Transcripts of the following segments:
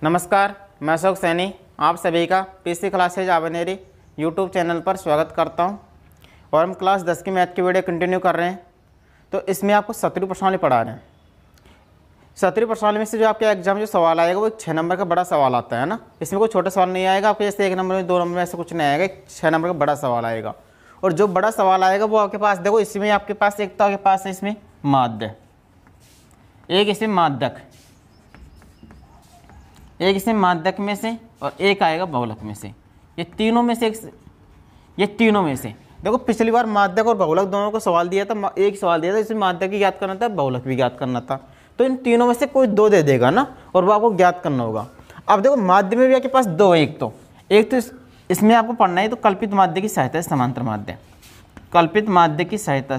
नमस्कार, मैं अशोक सैनी आप सभी का पीसी क्लासेज आबनेरी यूट्यूब चैनल पर स्वागत करता हूं। और हम क्लास 10 की मैथ की वीडियो कंटिन्यू कर रहे हैं। तो इसमें आपको 17 प्रश्नावली पढ़ा रहे हैं। 17 प्रश्नावली में से जो आपके एग्जाम जो सवाल आएगा वो 6 नंबर का बड़ा सवाल आता है ना। इसमें कोई छोटा सवाल नहीं आएगा आपके, जैसे 1 नंबर में 2 नंबर में ऐसा कुछ नहीं आएगा। 6 नंबर का बड़ा सवाल आएगा। और जो बड़ा सवाल आएगा वो आपके पास देखो, इसमें आपके पास एक तो आपके पास है इसमें माध्य, एक इसमें माध्यक, एक इसमें माध्यक में से और एक आएगा बहुलक में से। ये तीनों में से देखो, पिछली बार माध्यक और बहुलक दोनों को सवाल दिया था, एक सवाल दिया था, इसमें माध्यक भी ज्ञात करना था, बहुलक भी ज्ञात करना था। तो इन तीनों में से कोई 2 दे देगा ना, और वो आपको ज्ञात करना होगा। अब देखो माध्य में भी आपके पास 2, एक तो इसमें आपको पढ़ना है तो कल्पित माध्य की सहायता से समांतर माध्य, कल्पित माध्य की सहायता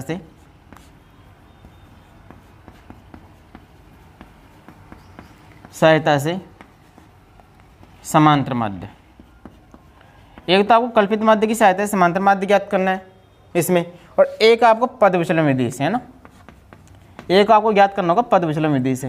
से समांतर माध्य। एक तो आपको कल्पित माध्य की सहायता से समांतर माध्य ज्ञात करना है इसमें, और एक आपको पद विचलन विधि से, है ना, एक आपको ज्ञात करना होगा पद विचलन विधि से।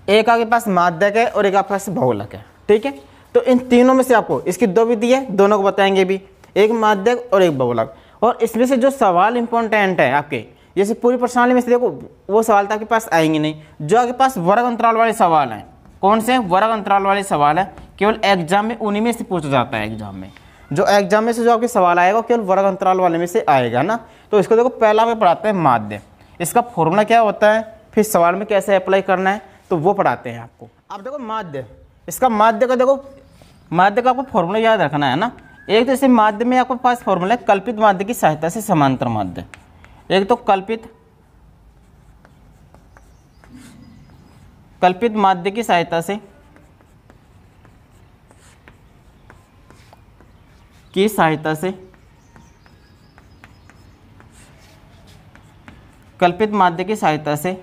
एक आपके पास माध्यक है और एक आपके पास बहुलक है, ठीक है। तो इन तीनों में से आपको इसकी 2 विधि है, दोनों को बताएंगे भी, एक माध्यक और एक बहुलक। और इसमें से जो सवाल इंपॉर्टेंट है आपके, जैसे पूरी प्रश्नावली में से देखो वो सवाल तो आपके पास आएंगे नहीं। जो आपके पास वर्ग अंतराल वाले सवाल हैं, कौन से वर्ग अंतराल वाले सवाल है, केवल एग्जाम में उन्हीं में से पूछा जाता है। एग्जाम में जो आपके सवाल आएगा केवल वर्ग अंतराल वाले में से आएगा ना। तो इसको देखो, पहला में पढ़ाते हैं माध्य, इसका फॉर्मूला क्या होता है, फिर सवाल में कैसे अप्लाई करना है, तो वो पढ़ाते हैं आपको। अब देखो माध्य, इसका माध्य का देखो, माध्य का आपको फॉर्मूला याद रखना है ना। एक तो इसे माध्य में आपके पास फॉर्मूला है कल्पित माध्य की सहायता से समांतर माध्य। एक तो कल्पित माध्य की सहायता से कल्पित माध्य की सहायता से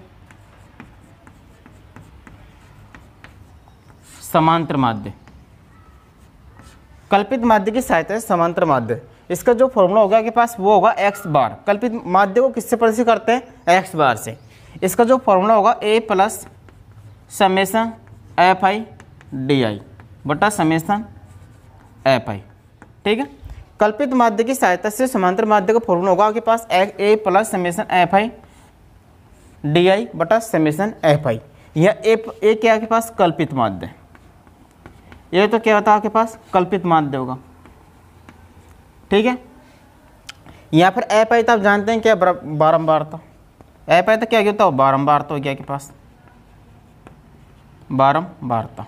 समांतर माध्य, कल्पित माध्य की सहायता से समांतर माध्य। इसका जो फॉर्मूला होगा आपके पास वो होगा x बार। कल्पित माध्य को किससे प्रदर्शित करते हैं, x बार से। इसका जो फॉर्मूला होगा a plus summation fi di बटा समेसन fi, ठीक है। कल्पित माध्य की सहायता से समांतर माध्य का फॉर्मूला होगा आपके पास a plus summation fi di बटा समेसन fi। यह a क्या आपके पास कल्पित माध्य, ये तो क्या होता है आपके पास कल्पित माध्य होगा, ठीक है। या फिर fi तो आप जानते हैं क्या, बारंबारता। fi तो क्या होता है, बारंबारता हो गया आपके पास, बारंबारता,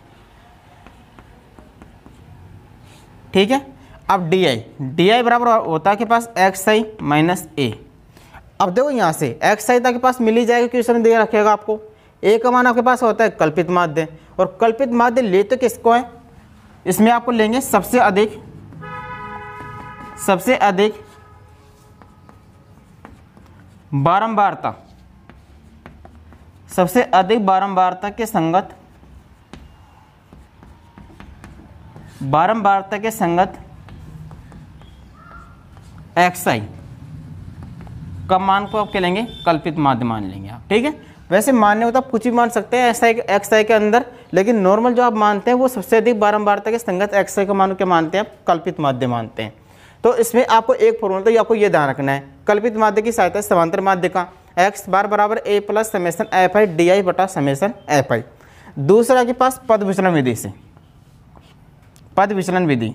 ठीक है। अब di बराबर होता है के पास xi माइनस a। अब देखो यहाँ से xi तक के पास मिल ही जाएगा, क्वेश्चन दे रखेगा आपको। a का मान आपके पास होता है कल्पित माध्य, और कल्पित माध्य ले तो किसको है, इसमें आपको लेंगे सबसे अधिक बारंबारता, सबसे अधिक बारंबारता के संगत xi का मान को आप क्या लेंगे, कल्पित माध्य मान लेंगे आप, ठीक है। वैसे मानने होता आप कुछ भी मान सकते हैं xi के अंदर, लेकिन नॉर्मल जो आप मानते हैं वो सबसे अधिक बारंबारता के संगत xi का मान क्या मानते हैं आप, कल्पित माध्य मानते हैं। तो इसमें आपको एक फॉर्मूला तो आपको ये ध्यान रखना है, कल्पित माध्य की सहायता से समांतर माध्य का x बार बराबर a plus summation fi di बटा समेसन fi। दूसरा के पास पद विचलन विधि से, पद विचलन विधि,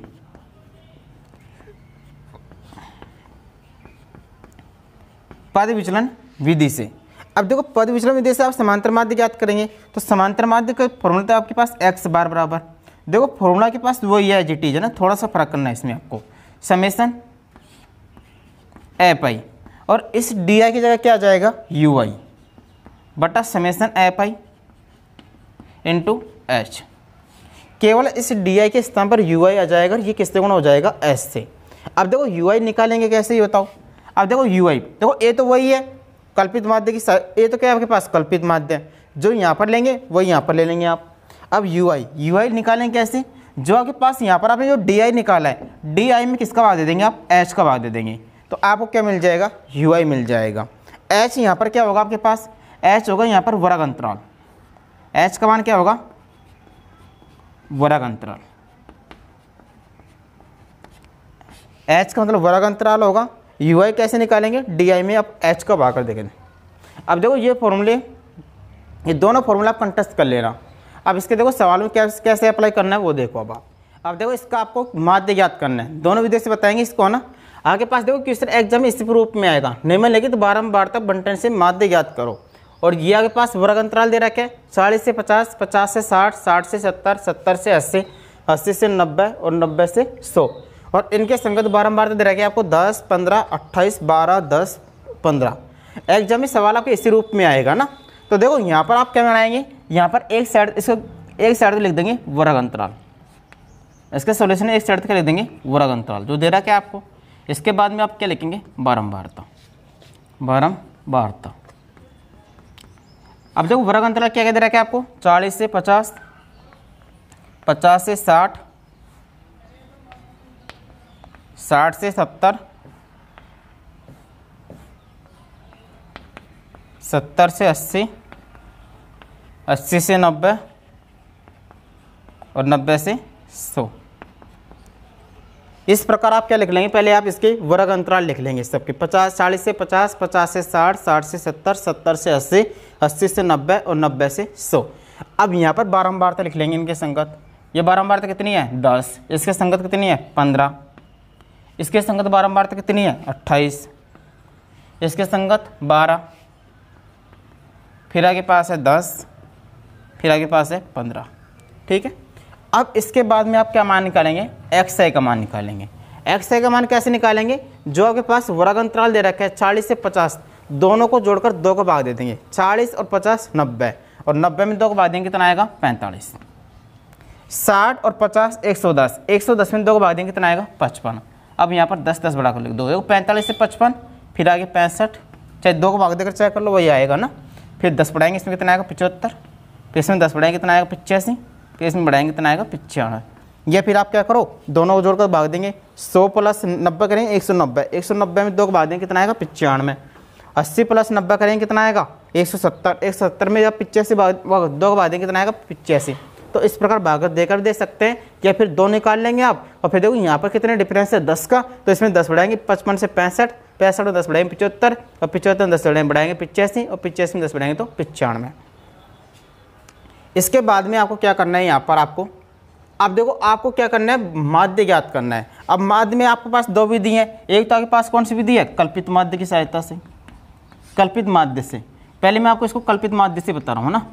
पद विचलन विधि से। अब देखो पद विचलन विधि से आप समांतर माध्य ज्ञात करेंगे, तो समांतर माध्य का फॉर्मूला तो आपके पास x बार बराबर, देखो फॉर्मूला के पास वही है एज है ना, थोड़ा सा फर्क करना है इसमें आपको, समेसन fi, और इस di की जगह क्या आ जाएगा, ui बटा समेसन fi इंटू h। केवल इस di के स्थान पर ui आ जाएगा, ये किससे गुणा हो जाएगा, s से। अब देखो ui निकालेंगे कैसे, ये बताओ। अब देखो ui, देखो a तो वही है कल्पित माध्य की, a तो क्या है आपके पास कल्पित माध्य, जो यहाँ पर लेंगे वही यहाँ पर ले लेंगे आप। अब ui निकालेंगे कैसे, जो आपके पास यहाँ पर आपने जो di निकाला है, di में किसका भाग दे देंगे आप, h का भाग दे देंगे, तो आपको क्या मिल जाएगा, ui मिल जाएगा। h यहाँ पर क्या होगा आपके पास, एच होगा यहाँ पर वर्ग अंतराल, एच का मान क्या होगा, वर्ग अंतराल, एच का मतलब वर्ग अंतराल होगा। यू आई कैसे निकालेंगे, डी आई में आप एच का भाग कर देंगे। अब देखो ये फॉर्मूले, ये दोनों फॉर्मूला आप कंटेस्ट कर लेना। अब इसके देखो सवाल में कैसे अप्लाई करना है वो देखो। अब देखो इसका आपको माध्य ज्ञात करना है, दोनों विधि से बताएंगे इसको ना। आगे पास देखो क्वेश्चन एग्जाम में इसी रूप में आएगा, नियमन लेके तो बारंबारता बंटन से माध्य ज्ञात करो। और ये आगे पास वर्ग अंतराल दे रखे 40 से 50, 50 से 60, 60 से 70, 70 से 80, 80 से 90 और 90 से 100। और इनके संगत बारंबारता दे रखे आपको 10, 15, 28, 12, 10, 15। एग्जाम में सवाल आपके इसी रूप में आएगा ना। तो देखो यहाँ पर आप क्या बनाएंगे, यहाँ पर एक साइड, इसको एक साइड लिख देंगे वर्ग अंतराल, इसके सॉल्यूशन एक साइड का लिख देंगे वर्ग अंतराल जो दे रहा है आपको। इसके बाद में आप क्या लिखेंगे, बारंबारता, बारंबारता। अब देखो वर्ग अंतराल क्या दे रहा है आपको, 40 से 50, 50 से 60, 60 से 70, 70 से 80, 80 से 90 और 90 से 100। इस प्रकार आप क्या लिख लेंगे, पहले आप इसके वर्ग अंतराल लिख लेंगे सबके, 50, 40 से 50, 50 से 60, 60 से 70, 70 से 80, 80 से 90 और 90 से 100। अब यहाँ पर बारंबारता लिख लेंगे इनके संगत। ये बारंबारता कितनी है, 10, इसके संगत कितनी है, 15, इसके संगत बारंबारता कितनी है, 28, इसके संगत 12, फिर आगे पास है 10, फिर आगे पास है 15। ठीक है। अब इसके बाद में आप क्या मान निकालेंगे, एक्स आई का मान निकालेंगे। एक्स आई का मान कैसे निकालेंगे, जो आपके पास वर्ग अंतराल दे रखा है 40 से 50, दोनों को जोड़कर 2 को भाग दे देंगे, 40 और 50 90, और 90 में 2 को भाग देंगे कितना आएगा, 45। 60 और 50 110, 110 में 2 को भाग देंगे कितना आएगा, 55। अब यहाँ पर 10 10 बढ़ा कर लिख दो, 45 से 55, फिर आगे 65, चाहे 2 को भाग देकर चेक कर लो वही आएगा ना। फिर 10 बढ़ाएंगे इसमें कितना आएगा, 75, फिर इसमें 10 बढ़ाएंगे कितना आएगा, 85, फिर इसमें बढ़ाएंगे कितना आएगा, 95। या फिर आप क्या करो, दोनों को जोड़कर भाग देंगे, 100 प्लस 90 करेंगे 190, 190 में 2 को भाग देंगे कितना आएगा, 95। 80 प्लस 90 करेंगे कितना आएगा, 170, 170 में जब 85 2 को भाग देंगे कितना आएगा, 85। तो इस प्रकार भाग देकर दे सकते हैं, या फिर 2 निकाल लेंगे आप। और फिर देखो यहाँ पर कितने डिफरेंस है 10 का, तो इसमें 10 बढ़ाएंगे 55 से 65, 65 और 10 बढ़ाएंगे 75, और 75 10 बढ़ाएंगे 85, और 85 में 10 बढ़ाएंगे तो 95। इसके बाद में आपको क्या करना है, यहाँ पर आपको, अब देखो आपको क्या करना है, माध्य ज्ञात करना है। अब माध्य में आपके पास 2 विधि है, एक तो आपके पास कौन सी विधि है, कल्पित माध्य की सहायता से, कल्पित माध्य से। पहले मैं आपको इसको कल्पित माध्य से बता रहा हूँ ना।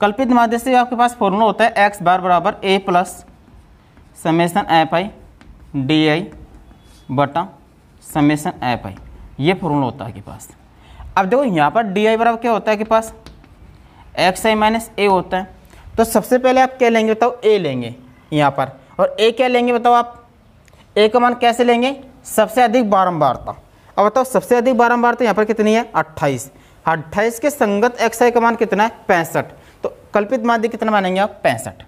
कल्पित माध्य से आपके पास फॉर्मूला होता है एक्स बार बराबर A plus summation F I D I बटा समेसन एफ आई, ये फॉर्मूला होता है आपके पास। अब देखो यहाँ पर डी आई बराबर क्या होता है आपके पास, एक्स आई माइनस ए होता है। तो सबसे पहले आप क्या लेंगे बताओ, ए लेंगे यहाँ पर, और ए क्या लेंगे बताओ आप, ए का मान कैसे लेंगे, सबसे अधिक बारंबारता। अब बताओ सबसे अधिक बारंबारता यहाँ पर कितनी है, 28, 28 के संगत एक्स आई का मान कितना है, 65। तो कल्पित माध्य कितना मानेंगे आप, 65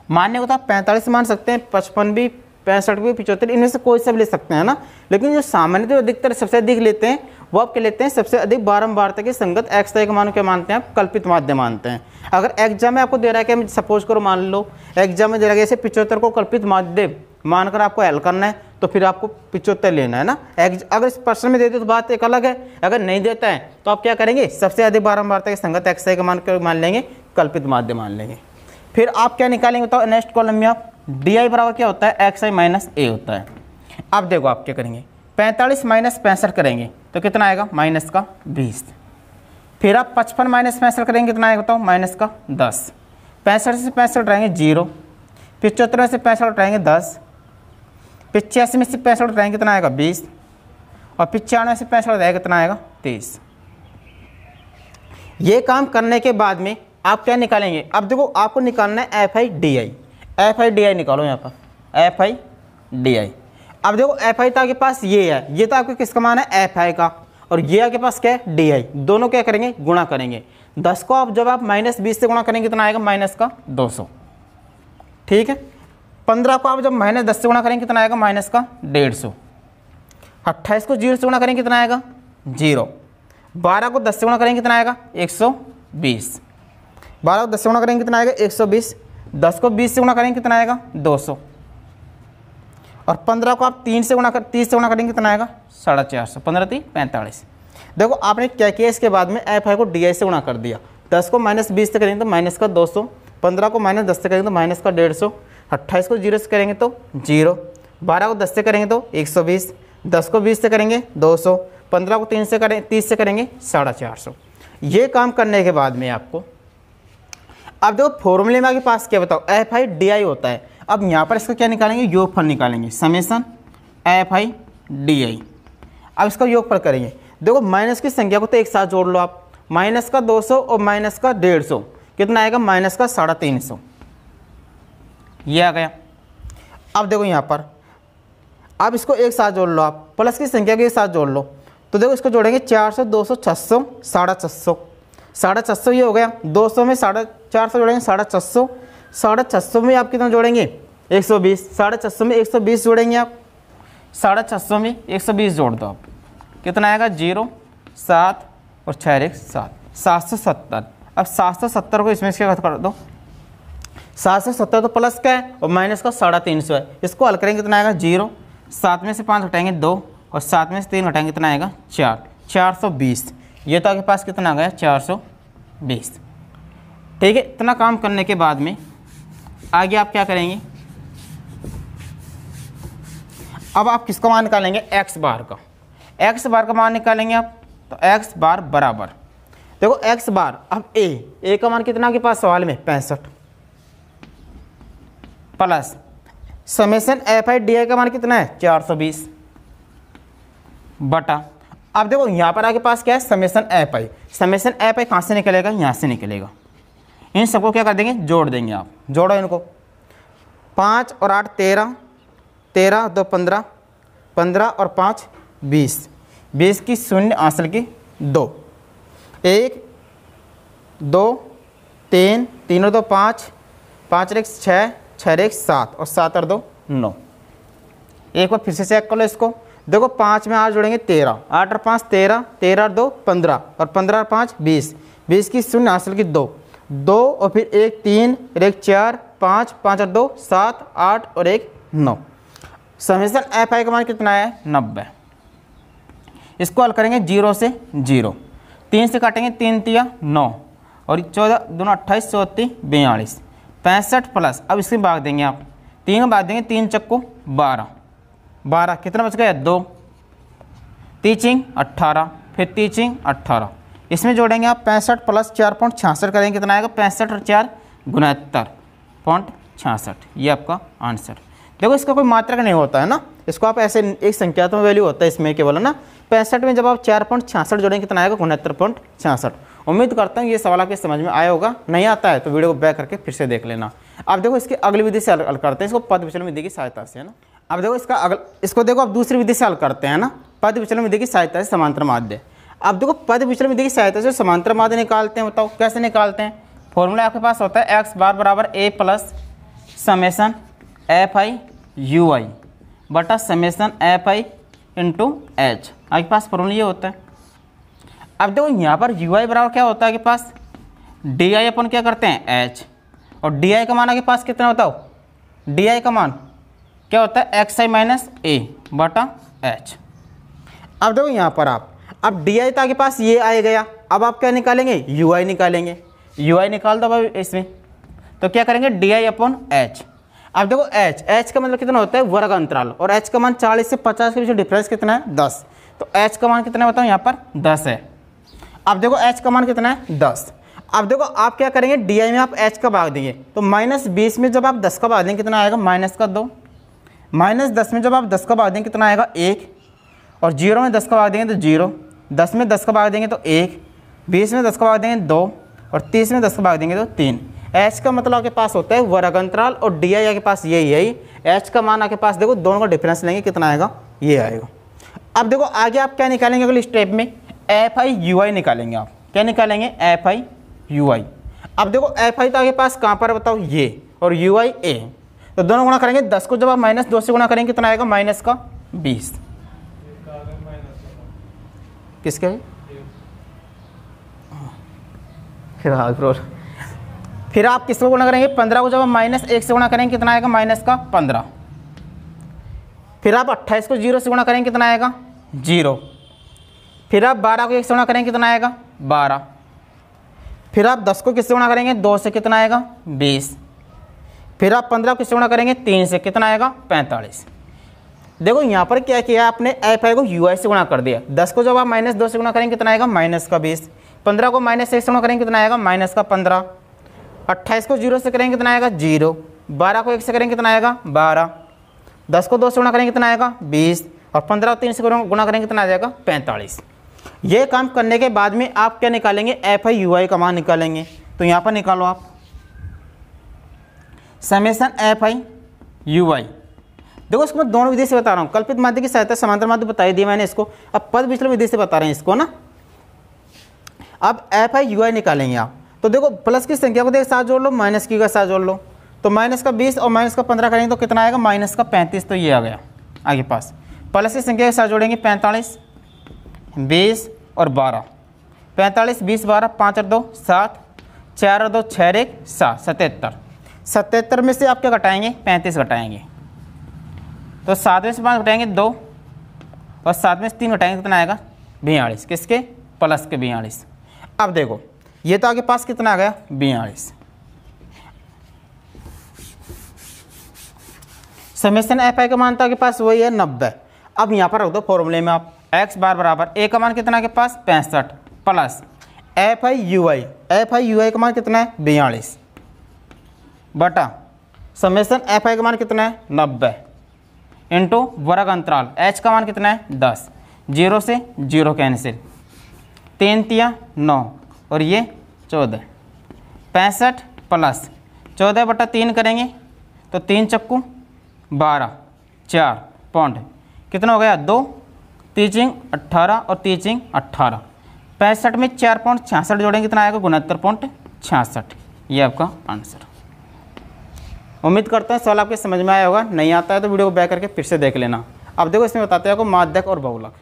मानने को तो आप 45 मान सकते हैं, 55 भी, 65 भी, 75, इनमें से कोई सा भी ले सकते हैं ना। लेकिन जो सामान्य जो अधिकतर सबसे अधिक लेते हैं वो आप क्या लेते हैं, सबसे अधिक बारंबारता के संगत एक्स आई का मान क्या मानते हैं आप, कल्पित माध्य मानते हैं। अगर एग्जाम में आपको दे रहा है कि सपोज करो मान लो एग्जाम में दे रहा है जैसे 75 को कल्पित माध्य मानकर आपको हल करना है, तो फिर आपको 75 लेना है ना। अगर इस प्रश्न में दे दे तो बात एक अलग है, अगर नहीं देता है तो आप क्या करेंगे, सबसे अधिक बारंबारता के संगत एक्स आई का मान लेंगे, कल्पित माध्य मान लेंगे। फिर आप क्या निकालेंगे बताओ, नेक्स्ट कॉलम में आप डी आई बराबर क्या होता है, एक्स आई माइनस ए होता है। अब देखो आप क्या करेंगे, 45 माइनस 65 करेंगे तो कितना आएगा, माइनस का 20। फिर आप 55 माइनस 65 करेंगे कितना आएगा बताओ, माइनस का 10। 65 से 65 उठाएंगे 0, 75 से 65 उठाएंगे 10, 85 में से 65 उठाएंगे कितना आएगा 20, और 95 से 65 उठाएगा कितना आएगा 23। ये काम करने के बाद में आप क्या निकालेंगे, अब देखो आपको निकालना है F I D I, F I D आई निकालो यहाँ पर, एफ आई डी आई। अब देखो एफ आई तो आपके पास ये है, ये तो आपके किसका मान है, एफ आई का, और ये आपके पास क्या है, डी आई। दोनों क्या करेंगे, गुणा करेंगे। 10 को आप जब आप -20 से गुणा करेंगे कितना आएगा, माइनस का 200। ठीक है। 15 को आप जब -10 से गुणा करेंगे कितना आएगा, माइनस का 150। 28 को 0 से गुणा करेंगे कितना आएगा, 0। 12 को 10 से गुणा करेंगे कितना आएगा 120। 12 को 10 से गुणा करेंगे कितना आएगा 120। 10 को 20 से गुणा करेंगे कितना आएगा 200। और 15 को आप 30 से गुणा करेंगे कितना आएगा 450। 15 3 45। देखो आपने क्या किया, इसके बाद में Fi को Di से गुणा कर दिया। 10 को -20 से करेंगे तो माइनस का 200। 15 को -10 से करेंगे तो माइनस का 150। 28 को 0 से करेंगे तो 0। 12 को 10 से करेंगे तो 120। 10 को 20 से करेंगे 200। 15 को 30 से करेंगे 450। ये काम करने के बाद में आपको अब देखो फॉर्मूले में आपके पास क्या बताओ Fi Di होता है। अब यहाँ पर इसका क्या निकालेंगे, योगफल निकालेंगे, समेसन Fi Di। अब इसका योगफल करेंगे। देखो माइनस की संख्या को तो एक साथ जोड़ लो आप, माइनस का 200 और माइनस का 150 कितना आएगा माइनस का 350। ये आ गया। अब देखो यहाँ पर अब इसको एक साथ जोड़ लो आप, प्लस की संख्या को एक साथ जोड़ लो तो देखो इसको जोड़ेंगे 400 200 600 450। 450 ये हो गया। 200 में 450 जोड़ेंगे 450। 450 में आप कितना जोड़ेंगे 120। 450 में 120 जोड़ेंगे आप। 450 में 120 जोड़ दो आप, कितना आएगा 0 7 और 6 1 7 770। अब 770 को इसमें से कर दो। 770 तो प्लस का है और माइनस का 350 है। इसको हल करेंगे कितना आएगा 0। 7 में से 5 घटाएंगे 2 और 7 में से 3 घटाएंगे कितना आएगा 4 420। ये तो आपके पास कितना आ गया 420। ठीक है। इतना काम करने के बाद में आगे आप क्या करेंगे, अब आप किसका मान निकालेंगे x बार का। x बार का मान निकालेंगे आप तो x बार बराबर देखो x बार अब a का मान कितना आपके पास सवाल में 65 प्लस समेसन Fi Di का मान कितना है 420 बटा। अब देखो यहाँ पर आपके पास क्या है समेसन Fi। समेसन Fi कहाँ से निकलेगा, यहाँ से निकलेगा। इन सबको क्या कर देंगे जोड़ देंगे आप, जोड़ो इनको। 5 और 8 13, 13 2 15, 15 और 5 20, 20 की 0 आंसर की 2, 1 2 3, 3 और 2 5, 5 और 1 6, 6 और 1 7 और 7 और 2 9। एक बार फिर से चेक कर लो इसको। देखो 5 में 8 जोड़ेंगे 13, 8 और 5 13, 13 और 2 15 और 15 और 5 20, 20 की 0 हासिल की 2, 2 और फिर 1 3 और 1 4, 5, 5 और 2 7, 8 और 1 9। समेसन Fi का मान कितना है 90। इसको हल करेंगे 0 से 0, 3 से काटेंगे 3 3 9 और 14 दोनों 28 34 42 65 प्लस। अब इसमें भाग देंगे आप, 3 में भाग देंगे 3 चक्को 12, 12 कितना बच गया 2, तीचिंग 18 फिर तीचिंग 18। इसमें जोड़ेंगे आप 65 प्लस 4.66 करेंगे कितना आएगा 65 और 4 69.66। ये आपका आंसर। देखो इसका कोई मात्रक नहीं होता है ना, इसको आप ऐसे एक संख्यात्मक वैल्यू होता है इसमें केवल ना। 65 में जब आप 4.66 जोड़ेंगे कितना आएगा 69.66। उम्मीद करता हूँ ये सवाल आपके समझ में आया होगा। नहीं आता है तो वीडियो को बैक करके फिर से देख लेना। अब देखो इसकी अगली विधि से हल करते हैं इसको पद विचलन विधि की सहायता से, है ना। अब देखो इसको देखो अब दूसरी विधि से हल करते हैं ना, पद विचलन विधि की सहायता से समांतर माध्य। अब देखो पद विचलन विधि की सहायता से समांतर माध्य निकालते हैं। बताओ कैसे निकालते हैं। फॉर्मूला आपके पास होता है x बार बराबर a plus summation Fi ui बटा समेसन Fi इंटू h। आपके पास फॉर्मूला ये होता है। अब देखो यहाँ पर ui बराबर क्या होता है आपके पास di अपन क्या करते हैं h, और di का मान आपके पास कितना होता है di का मान क्या होता है xi माइनस a बटा h। अब देखो यहाँ पर आप अब di तो आपके पास ये आ गया। अब आप क्या निकालेंगे ui निकालेंगे। ui निकाल दो अब इसमें तो क्या करेंगे di अपॉन h। अब देखो h का मतलब कितना होता है वर्ग अंतराल, और h का मान 40 से 50 के बीच डिफरेंस कितना है 10, तो h का मान कितना बताओ यहाँ पर 10 है। अब देखो h का मान कितना है 10। अब देखो आप क्या करेंगे di में आप h का भाग देंगे तो -20 में जब आप 10 का भाग देंगे कितना आएगा -2, -10 में जब आप 10 का भाग देंगे कितना आएगा 1, और 0 में 10 का भाग देंगे तो 0, 10 में 10 का भाग देंगे तो 1, 20 में 10 का भाग देंगे 2 और 30 में 10 का भाग देंगे तो 3। h का मतलब आपके पास होता है वर्ग अंतराल और di आपके पास यही h का मान आपके पास देखो दोनों का डिफरेंस लेंगे कितना आएगा ये आएगा। अब देखो आगे आप क्या निकालेंगे अगले स्टेप में Fi ui निकालेंगे। आप क्या निकालेंगे Fi ui। अब देखो Fi तो आपके पास कहाँ पर बताओ ये, और ui a, तो दोनों गुणा करेंगे 10 को जब आप -2 से गुणा करेंगे कितना आएगा -20। किसके फिर आप किसको गुणा करेंगे, 15 को जब हम -1 से गुणा करेंगे कितना आएगा, -15। फिर आप 28 को 0 से गुणा करेंगे कितना आएगा, 0। फिर आप 12 को 1 से गुणा करेंगे कितना आएगा, 12। फिर आप 10 को किससे गुणा करेंगे, 2 से कितना आएगा, 20। फिर आप 15 को किससे गुणा करेंगे, 3 से कितना आएगा, 45। देखो यहाँ पर क्या किया आपने, FI को UI से गुणा कर दिया। 10 को जब आप -2 से गुणा करेंगे कितना आएगा, -20। 15 को -1 से गुणा करेंगे कितना आएगा, -15। 28 को 0 से करेंगे कितना आएगा, 0। 12 को 1 से करेंगे कितना आएगा, 12। 10 को 2 से गुणा करेंगे कितना आएगा, 20। और 15 को 3 से गुणा करेंगे कितना आ जाएगा, 45। ये काम करने के बाद में आप क्या निकालेंगे, FI UI का मान निकालेंगे। तो यहाँ पर निकालो आप समेशन FI UI। देखो इसको मैं दोनों विधि से बता रहा हूँ, कल्पित माध्य की सहायता समांतर माध्य बताई दी मैंने इसको, अब पद विचलन विधि से बता रहे हैं इसको ना। अब FI UI निकालेंगे आप। तो देखो प्लस की संख्या को देख साथ जोड़ लो, माइनस की का साथ जोड़ लो। तो -20 और -15 करेंगे तो कितना आएगा, -35। तो ये आ गया आगे पास। प्लस की संख्या के साथ जोड़ेंगे 45, 20 और 12। 45, 20, 12, 5 और 2 7, 4 और 2 6 और 1 7, 77। 77 में से आप क्या घटाएंगे, 35 घटाएंगे। तो 7 में से 5 घटाएंगे 2 और 7 में से 3 घटाएंगे कितना आएगा, 42। किसके, प्लस के 42। अब देखो ये तो आगे पास कितना आ गया, 42। समेशन FI का मान तो आगे पास वही है 90। अब यहाँ पर रख दो फॉर्मूले में आप, x बार बराबर a का मान कितना के पास 65 प्लस FI UI का मान कितना है 42 बटा समेशन FI का मान कितना है 90 इंटू वर्ग अंतराल h का मान कितना है 10। 0 से 0 कैंसिल, 3 तिया 9 और ये 14। 65 प्लस 14 बटा 3 करेंगे तो 3 चक्कू 12, 4 पॉइंट कितना हो गया 2, 3 18 और 3 18। 65 में 4.66 जोड़ेंगे कितना आएगा 69.66। ये आपका आंसर। उम्मीद करता हूँ सवाल आपके समझ में आया होगा, नहीं आता है तो वीडियो को बैक करके फिर से देख लेना। अब देखो इसमें बताते हैं आपको माध्यक और बहुलक।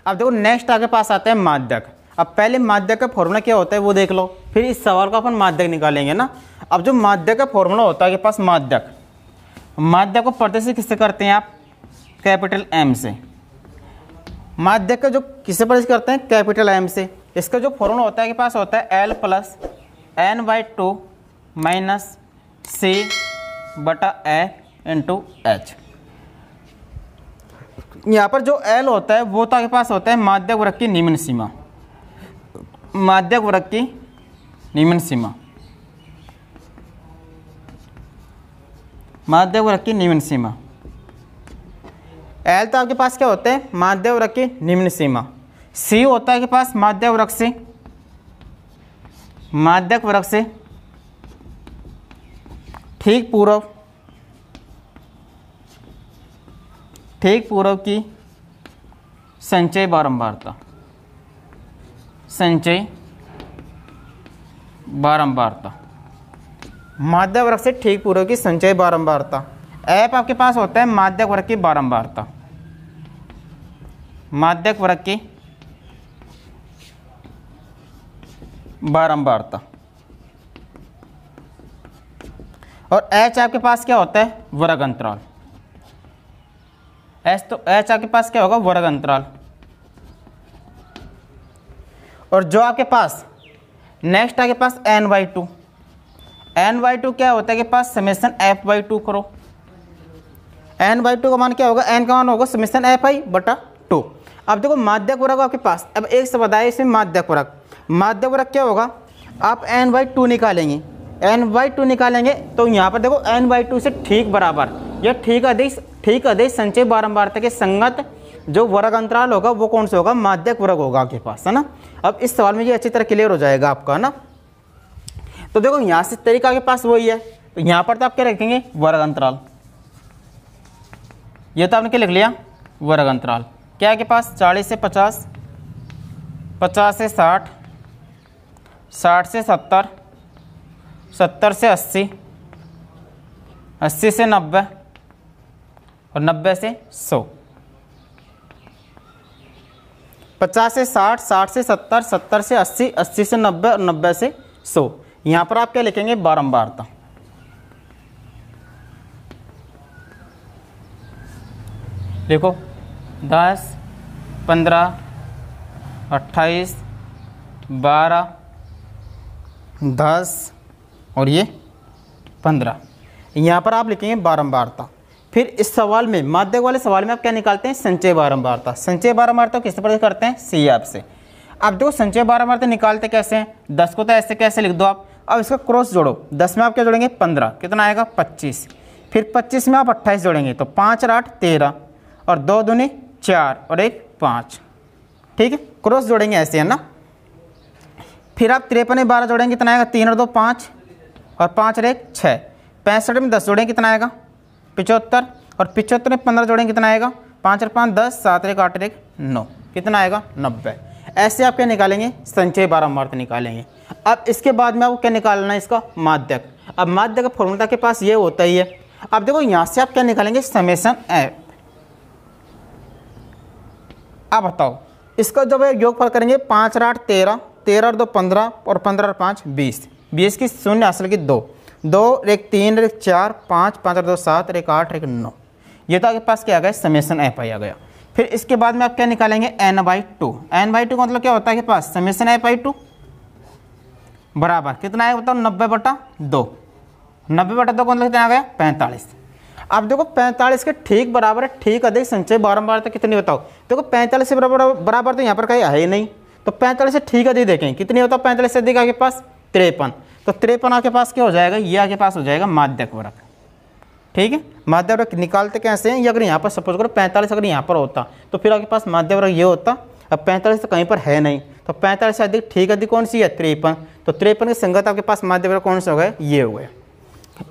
अब देखो नेक्स्ट आगे पास आता है माध्यक। अब पहले माध्यक का फॉर्मूला क्या होता है वो देख लो, फिर इस सवाल का अपन माध्यक निकालेंगे ना। अब जो माध्यक का फॉर्मूला होता है के पास माध्यक को प्रतिशत किससे करते हैं आप, कैपिटल M से। माध्यक का जो किससे प्रतिशत करते हैं, कैपिटल M से। इसका जो फॉर्मूला होता है के पास होता है L plus N/2 minus C बटा A इंटू H। यहाँ पर जो L होता है वो तो आपके पास होता है माध्यक वर्ग की निम्न सीमा, माध्यक वर्ग की निम्न सीमा, माध्यक वर्ग की निम्न सीमा। L तो आपके पास क्या होता है माध्यक वर्ग की निम्न सीमा। C होता है के पास माध्यक वर्ग से, माध्यक वर्ग से ठीक पूर्व की संचय बारंबारता, संचय बारंबारता, माध्यक वर्ग से ठीक पूर्व की संचय बारंबारता। F आपके पास होता है माध्यक वर्ग की बारंबारता, माध्यक वर्ग की बारंबारता। और H आपके पास क्या होता है वर्ग अंतराल। H आपके पास क्या होगा वर्ग अंतराल। और जो आपके पास नेक्स्ट आपके पास N/2, N/2 क्या होता है के पास समेशन F/2 करो। N/2 का मान क्या होगा, N का मान होगा समेशन FI बटा 2। अब देखो माध्यक वर्ग आपके पास, अब एक से बताया इसमें माध्यक वर्ग। माध्यक वर्ग क्या होगा, आप N/2 निकालेंगे, N/2 निकालेंगे तो यहाँ पर देखो N/2 से ठीक बराबर या ठीक अधिक संचय बारंबारता के संगत जो वर्ग अंतराल होगा वो कौन सा होगा, माध्यक वर्ग होगा आपके पास, है ना। अब इस सवाल में ये अच्छी तरह क्लियर हो जाएगा आपका, है ना। तो देखो यहाँ से तरीका आपके पास वही है, तो यहाँ पर तो आप क्या रखेंगे वर्ग अंतराल। ये तो आपने क्या लिख लिया वर्ग अंतराल। क्या है के पास 40 से 50, 50 से 60, 60 से 70, 70 से 80, 80 से 90 और 90 से 100। 50 से 60, 60 से 70, 70 से 80, 80 से 90 और 90 से 100। यहाँ पर आप क्या लिखेंगे? बारंबारता। देखो 10, 15, 28, 12, 10 और ये 15। यहाँ पर आप लिखेंगे बारंबारता। फिर इस सवाल में, माध्यक वाले सवाल में आप क्या निकालते हैं? संचय बारंबारता। संचय बारंबारता किस प्रकार करते हैं? सी ऐप से। अब देखो संचय बारंबारता निकालते कैसे हैं? 10 को तो ऐसे कैसे लिख दो आप। अब इसका क्रॉस जोड़ो। 10 में आप क्या जोड़ेंगे? 15, कितना आएगा? 25। फिर 25 में आप 28 जोड़ेंगे तो 5 और 8 13 और 2 दूनी 4 और 1 5। ठीक है, क्रॉस जोड़ेंगे ऐसे, है ना। फिर आप 53 में 12 जोड़ेंगे, कितना आएगा? 3 और 2 5 और 5 और 1 6। 65 में 10 जोड़ेंगे, कितना आएगा? 75 और 75 में 15 जोड़ेंगे, कितना आएगा? 5 और 5 10, 7 और 1 8 और 1 9, कितना आएगा? 90। ऐसे आप क्या निकालेंगे? संचय बारंबारता निकालेंगे। अब इसके बाद में आपको क्या निकालना है? इसका माध्यक। अब माध्यक का फॉर्मूला के पास ये होता ही है। अब देखो यहाँ से आप क्या निकालेंगे? Summation F. अब बताओ इसका जब योगफल करेंगे 5 और 8 13, 13 और 2 15 और 15 और 5 20, 20 की शून्य असल की 2, 2 और 1 3 और 1 4, 5, 5 और 2 7 और 1 8 और 1 9। ये तो आपके पास क्या आ गया? समेशन एफ आ गया। फिर इसके बाद में आप क्या निकालेंगे? n/2। n/2 का मतलब क्या होता है कि पास? समेशन f/2 बराबर कितना आएगा बताओ? 90/2। 90/2 का मतलब कितना आ गया? 45। अब देखो 45 के ठीक बराबर है ठीक अधिक संचय बारंबारता कितनी बताओ? देखो 45 से बराबर तो यहाँ पर कहीं है ही नहीं, तो 45 से ठीक अधिक देखें कितनी होता है? 45 से अधिक आपके पास 53। तो 53 आपके पास क्या हो जाएगा? ये आपके पास हो जाएगा माध्यक वर्ग। ठीक है, माध्य वर्ग निकालते कैसे हैं? ये अगर यहाँ पर सपोज करो 45 अगर यहाँ पर होता तो फिर आपके पास माध्य वर्ग ये होता। अब 45 तो कहीं पर है नहीं, तो 45 से अधिक ठीक अधिक कौन सी है? 53। तो 53 की संगत आपके पास माध्य वर्ग कौन से हो गए? ये हो गए।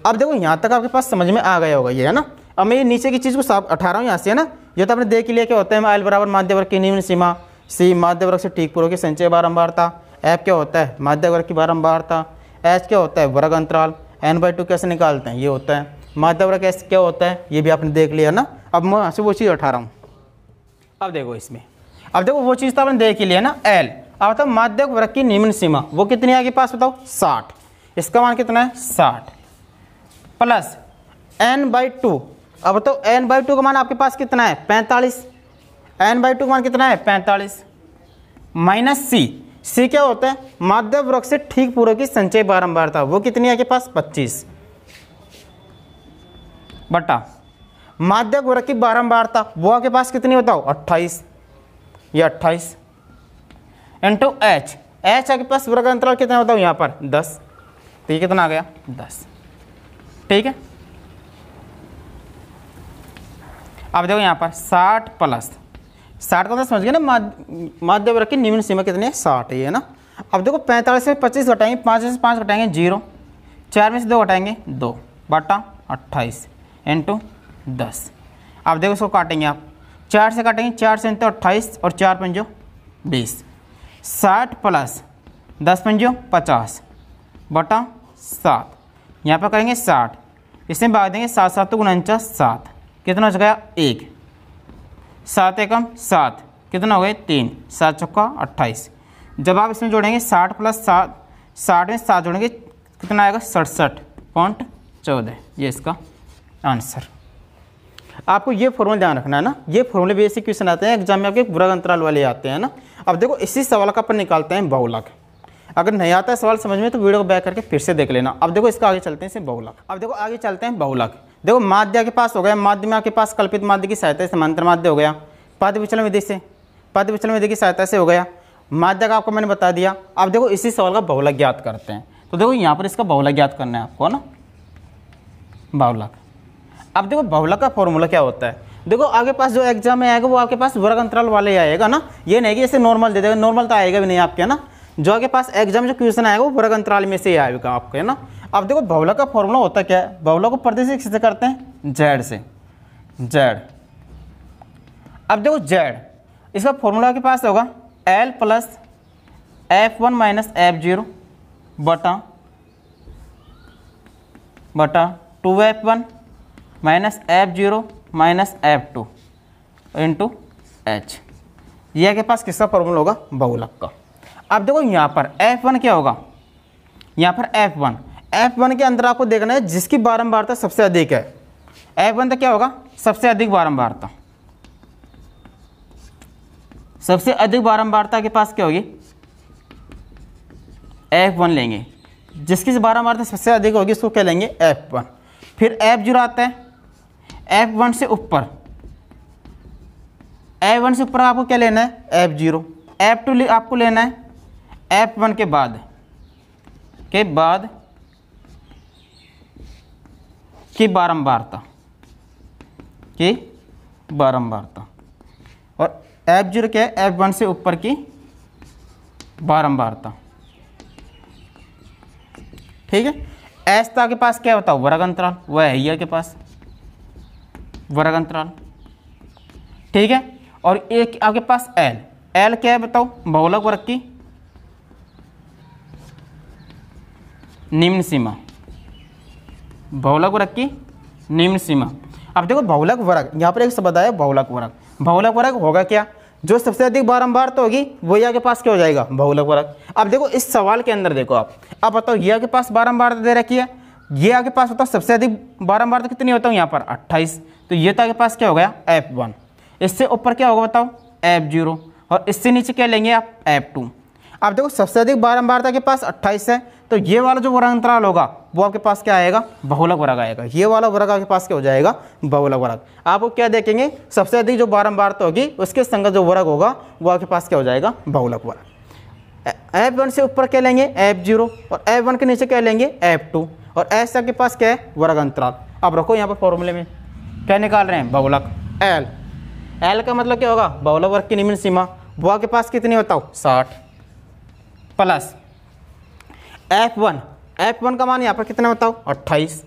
अब देखो यहाँ तक आपके पास समझ में आ गया होगा ये, है ना। अब मैं ये नीचे की चीज़ को साफ हटा रहा हूँ यहाँ से, है ना। ये तो आपने देख लिया क्या होता है? एल बराबर माध्य वर्ग की निम्न सीमा, सी माध्य वर्ग से ठीक पूर्व की संचय बारंबारता, एफ क्या होता है? माध्य वर्ग की बारंबारता, एच क्या होता है? वर्ग अंतराल, n/2 कैसे निकालते हैं? ये होता है माध्य वर्ग कैसे क्या होता है? ये भी आपने देख लिया ना। अब मैं यहाँ से वो चीज़ उठा रहा हूँ। अब देखो इसमें, अब देखो वो चीज़ तो आपने देख ही लिया ना, एल। अब बताओ माध्य वर्ग की निम्न सीमा वो कितनी है आपके पास? बताओ 60। इसका मान कितना है? 60 प्लस n/2। अब बताओ n/2 का मान आपके पास कितना है? 45। n/2 का मान कितना है? 45 माइनस सी क्या होता है? माध्य वर्ग से ठीक पूर्व की संचय बारंबारता, वो कितनी है आपके पास? 25 बटा माध्य वर्ग की बारंबारता, वो आपके पास कितनी बताओ? 28। ये 28 इंटू एच। एच आपके पास वर्ग अंतराल कितना बताओ? यहाँ पर 10। तो ये कितना आ गया? 10। ठीक है, अब देखो यहाँ पर 60 प्लस 60 का तो समझ गए ना, माध्य वर्ग की निम्न सीमा कितनी है? 60 है ना। अब देखो 45 से 25 घटाएंगे, 5 से 5 घटाएंगे 0, 4 में से 2 घटाएंगे 2 बटा 28 इंटू 10। अब देखो इसको काटेंगे आप, 4 से काटेंगे, 4 से इंटू 28 और 4 पंजो 20, 60 प्लस 10 पंजो 50 बटा 7। यहाँ पर करेंगे 60, इसमें भाग देंगे 7 7 49 7, कितना हो गया? 1, 7 एकम 7, कितना हो गए? 3, 7 चौका 28। जब आप इसमें जोड़ेंगे 60 प्लस 7, 60 में 7 जोड़ेंगे कितना आएगा? 67.14। ये इसका आंसर। आपको ये फॉर्मूला ध्यान रखना है ना, ये फॉर्मूले बेसिक क्वेश्चन आते हैं एग्जाम में, आपके वर्ग अंतराल वाले आते हैं ना। अब देखो इसी सवाल का अपन निकालते हैं बहुलक। अगर नहीं आता है सवाल समझ में तो वीडियो को बैक करके फिर से देख लेना। अब देखो इसका आगे चलते हैं इसे बहुलक। अब देखो आगे चलते हैं बहुलक। देखो माध्य के पास हो गया, माध्य में आपके पास कल्पित माध्य की सहायता से समांतर माध्य हो गया, पद विचलन विधि से, पद विचलन विधि की सहायता से हो गया, माध्य का आपको मैंने बता दिया। अब देखो इसी सवाल का बहुलक ज्ञात करते हैं। तो देखो यहाँ पर इसका बहुलक ज्ञात करना है आपको, ना बहुलक। अब देखो बहुलक का फॉर्मूला क्या होता है? देखो आगे पास जो एग्जाम में आएगा वो आपके पास वर्ग अंतराल वाले आएगा ना, ये नहीं कि ऐसे नॉर्मल दे देगा, नॉर्मल तो आएगा भी नहीं आपके, है ना। जो आपके पास एग्जाम जो क्वेश्चन आएगा वो वर्ग अंतराल में से ही आएगा आपके, है ना। अब देखो बहुलक का फॉर्मूला होता क्या है? बहुलक को प्रतिशत किससे करते हैं? जेड से, जेड। अब देखो जेड, इसका फॉर्मूला के पास होगा L plus F1 minus F0 बटा 2F1 minus F0 minus F2 into H. ये आपके पास किसका फॉर्मूला होगा, बहुलक का। अब देखो यहाँ पर F1 क्या होगा, यहाँ पर F1 के अंदर आपको देखना है जिसकी बारंबारता सबसे अधिक है। F1 तो क्या होगा, सबसे अधिक बारंबारता, सबसे अधिक बारंबारता के पास क्या होगी, F1 लेंगे, जिसकी बारंबारता सबसे अधिक होगी उसको क्या लेंगे, F1। फिर F0 आता है, F1 से ऊपर, F1 से ऊपर आपको क्या लेना है, F0। F2 आपको लेना है F1 के बाद की बारंबारता, और F0 क्या है, F1 से ऊपर की बारंबारता, ठीक है। एस के पास क्या बताओ, वर्ग अंतराल, वह है ये के पास वर्ग अंतराल, ठीक है। और एक आपके पास एल क्या है बताओ, बहुलक वर्ग की निम्न सीमा, बहुलक वर्ग की निम्न सीमा। अब देखो बहुलक वर्ग, यहाँ पर एक शब्द आया बहुलक वर्ग। बहुलक वर्ग होगा क्या, जो सबसे अधिक बारंबारता होगी वही आपके पास क्या हो जाएगा, बहुलक वर्ग। अब देखो इस सवाल के अंदर देखो आप, अब बताओ ये आपके पास बारंबारता दे रखी है, ये आपके पास बताओ सबसे अधिक बारंबारता कितनी होता है यहाँ पर 28, तो ये तो आपके पास क्या हो गया F1। इससे ऊपर क्या होगा बताओ, F0, और इससे नीचे क्या लेंगे आप, F2। अब देखो सबसे अधिक बारंबारता के पास 28 है, तो ये वाला जो वर्ग अंतराल होगा वो आपके पास क्या आएगा, बहुलक वर्ग आएगा। ये वाला वर्ग आपके पास क्या हो जाएगा, बहुलक वर्ग। आपको क्या देखेंगे, सबसे अधिक जो बारंबारता होगी उसके संगत जो वर्ग होगा वो आपके पास क्या हो जाएगा, बहुलक वर्ग। F1 से ऊपर क्या लेंगे, F0, और F1 के नीचे क्या लेंगे, F2, और S के पास क्या है, वर्ग अंतराल। अब रखो यहाँ पर फॉर्मूले में क्या निकाल रहे हैं, बहुलक L का मतलब क्या होगा, बहुलक वर्ग की निम्न सीमा, वो आपके पास कितनी बताओ, 60, प्लस F1 का मान यहाँ पर कितना बताओ, 28,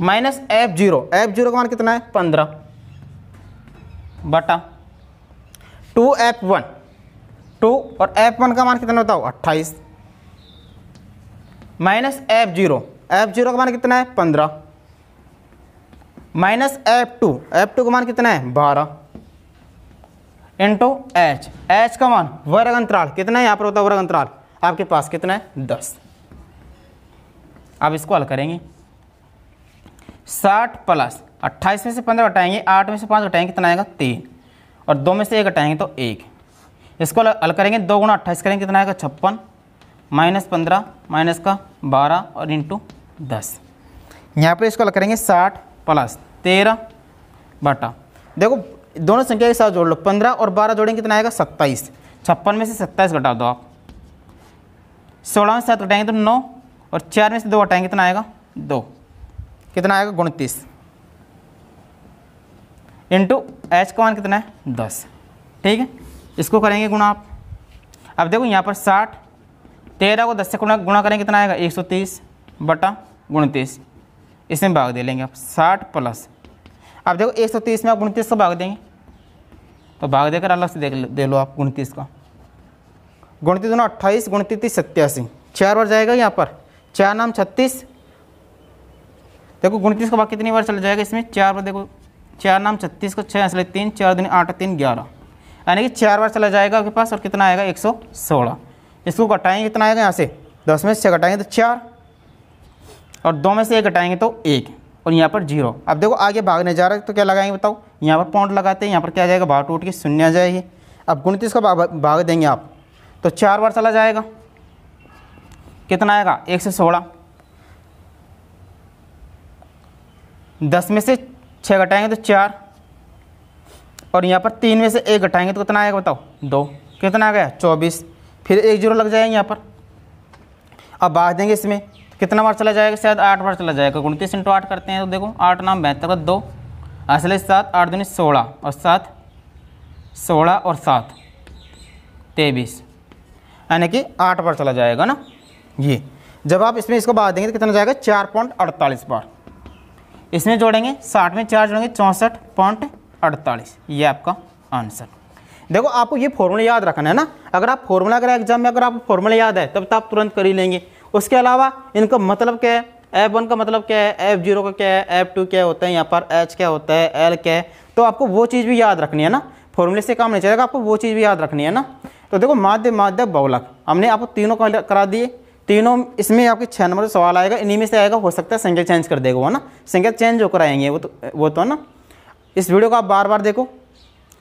माइनस F0 का मान कितना है, 15, बटा 2F1, 2 और F1 का मान कितना बताओ, 28, माइनस F0 का मान कितना है, 15, माइनस F2 का मान कितना है, 12, इंटू H का मान वर्ग अंतराल कितना है, यहाँ पर होता है वर्ग अंतराल आपके पास कितना है, 10। अब इसको हल करेंगे, 60 प्लस 28 में से 15 घटाएंगे, 8 में से 5 घटाएंगे कितना आएगा, 3, और 2 में से 1 घटाएंगे तो 1। इसको हल करेंगे, 2 गुणा 28 करेंगे कितना आएगा, 56, माइनस 15 माइनस का 12 और इंटू 10। यहाँ पर इसको हल करेंगे 60 प्लस 13 बटा, देखो दोनों संख्या के साथ जोड़ लो, 15 और 12 जोड़ेंगे कितना आएगा, 27। 56 में से 27 घटा दो आप, 16 में से 7 घटाएंगे तो 9, और 4 में से 2 घटाएंगे कितना आएगा, 2, कितना आएगा 29, इंटू H का मान कितना है, 10, ठीक है। इसको करेंगे गुणा आप। अब देखो यहाँ पर 60, 13 को 10 से गुणा करेंगे कितना आएगा, 130 बटा 29, इसमें भाग दे लेंगे आप, 60 प्लस, अब देखो 130 में आप 29 को भाग देंगे, तो भाग देकर अलग से दे लो आप 29 का, 29 दूना 28, 29 87, 4 बार जाएगा यहाँ पर, 4 नाम 36, देखो 29 का भाग कितनी बार चला जाएगा इसमें, 4 बार, देखो 4 नाम 36 को 6 असले 3, 4 दिन 8, 3 11, यानी कि 4 बार चला जाएगा आपके पास, और कितना आएगा 116। इसको घटाएंगे कितना आएगा, यहाँ से 10 में से 6 घटाएंगे तो 4, और 2 में से 1 घटाएंगे तो 1, और यहाँ पर 0। अब देखो आगे भागने जा रहा है तो क्या लगाएंगे बताओ, यहाँ पर पॉइंट लगाते हैं, यहाँ पर क्या आ जाएगा, भाग टूट के 0 आ जाएगी। अब 29 का भाग देंगे आप तो 4 बार चला जाएगा, कितना आएगा 116, 10 में से 6 घटाएंगे तो 4, और यहाँ पर 3 में से 1 घटाएंगे तो कितना आएगा बताओ, 2, कितना आ गया 24, फिर 1 0 लग जाएंगे यहाँ पर। अब भाग देंगे इसमें, कितना बार चला जाएगा, शायद 8 बार चला जाएगा, 29 इंटू 8 करते हैं तो देखो 8 नाम 72 का 2, असले 7, 8 दूनी 16, और 7 16 और 7 23, यानी कि 8 बार चला जाएगा ना। ये जब आप इसमें इसको भाग देंगे तो कितना जाएगा, 4.48 बार। इसमें जोड़ेंगे 60 में 4 जोड़ेंगे 64.48, ये आपका आंसर। देखो आपको ये फॉर्मूला याद रखना है ना, अगर आप फॉर्मूला अगर एग्जाम में अगर आपको फॉर्मूला याद है तब तो आप तुरंत कर ही लेंगे। उसके अलावा इनका मतलब क्या है, F1 का मतलब क्या है, F0 का क्या है, F2 क्या होता है, यहाँ पर H क्या होता है, L क्या है, तो आपको वो चीज़ भी याद रखनी है ना। फॉर्मूले से काम नहीं चलेगा, आपको वो चीज़ भी याद रखनी है ना। तो देखो माध्य, माध्यक, बहुलक हमने आपको तीनों करा दिए, तीनों इसमें आपके 6 नंबर सवाल आएगा, इन्हीं में से आएगा, हो सकता है संख्या चेंज कर देगा वो ना, संख्या चेंज जो कराएंगे वो तो ना। इस वीडियो को आप बार बार देखो।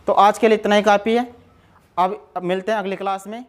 तो आज के लिए इतना ही काफ़ी है, अब मिलते हैं अगली क्लास में।